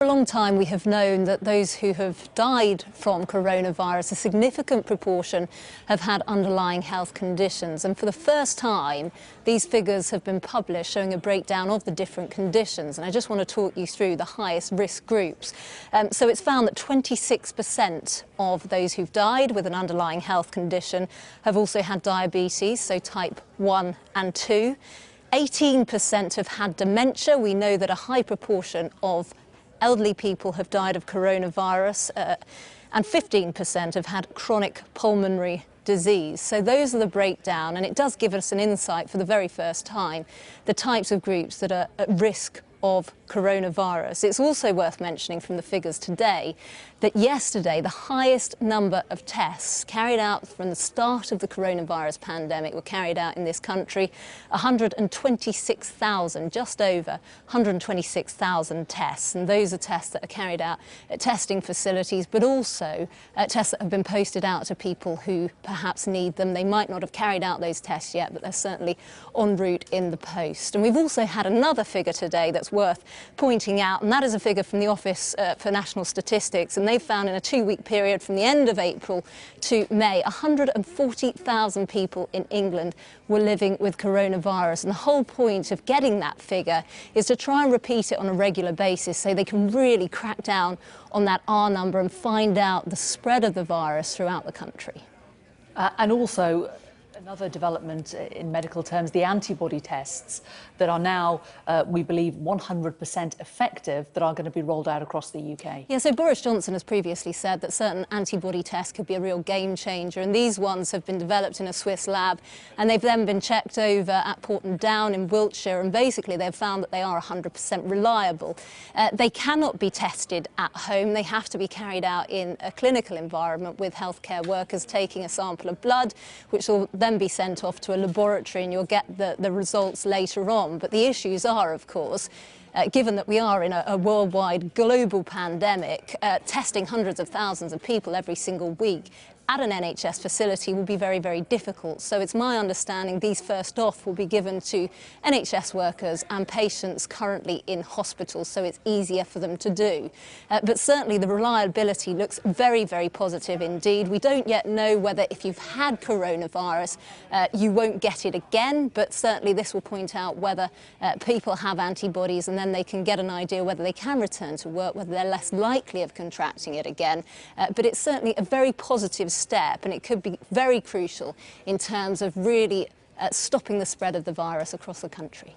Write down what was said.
long time we have known that those who have died from coronavirus, a significant proportion have had underlying health conditions. And for the first time, these figures have been published showing a breakdown of the different conditions. And I just want to talk you through the highest risk groups. So it's found that 26% of those who've died with an underlying health condition have also had diabetes, so type 1 and 2. 18% have had dementia. We know that a high proportion of elderly people have died of coronavirus, and 15% have had chronic pulmonary disease. So those are the breakdown, and it does give us an insight for the very first time, the types of groups that are at risk of coronavirus. It's also worth mentioning from the figures today that yesterday the highest number of tests carried out from the start of the coronavirus pandemic were carried out in this country. 126,000, just over 126,000 tests, and those are tests that are carried out at testing facilities, but also tests that have been posted out to people who perhaps need them. They might not have carried out those tests yet, but they're certainly en route in the post. And we've also had another figure today that's worth pointing out, and that is a figure from the Office for National Statistics, and they've found in a 2-week period from the end of April to May, 140,000 people in England were living with coronavirus. And the whole point of getting that figure is to try and repeat it on a regular basis so they can really crack down on that R number and find out the spread of the virus throughout the country. And also, another development in medical terms, the antibody tests that are now, we believe, 100% effective, that are going to be rolled out across the UK. Yeah, so Boris Johnson has previously said that certain antibody tests could be a real game changer, and these ones have been developed in a Swiss lab, and they've then been checked over at Porton Down in Wiltshire, and basically they've found that they are 100% reliable. They cannot be tested at home. They have to be carried out in a clinical environment with healthcare workers taking a sample of blood, which will then be sent off to a laboratory, and you'll get the results later on. But the issues are, of course, given that we are in a worldwide global pandemic, testing hundreds of thousands of people every single week at an NHS facility will be very, very difficult. So it's my understanding these first off will be given to NHS workers and patients currently in hospitals, so it's easier for them to do. But certainly the reliability looks very, very positive indeed. We don't yet know whether if you've had coronavirus, you won't get it again, but certainly this will point out whether people have antibodies, and then they can get an idea whether they can return to work, whether they're less likely of contracting it again. But it's certainly a very positive step, and it could be very crucial in terms of really stopping the spread of the virus across the country.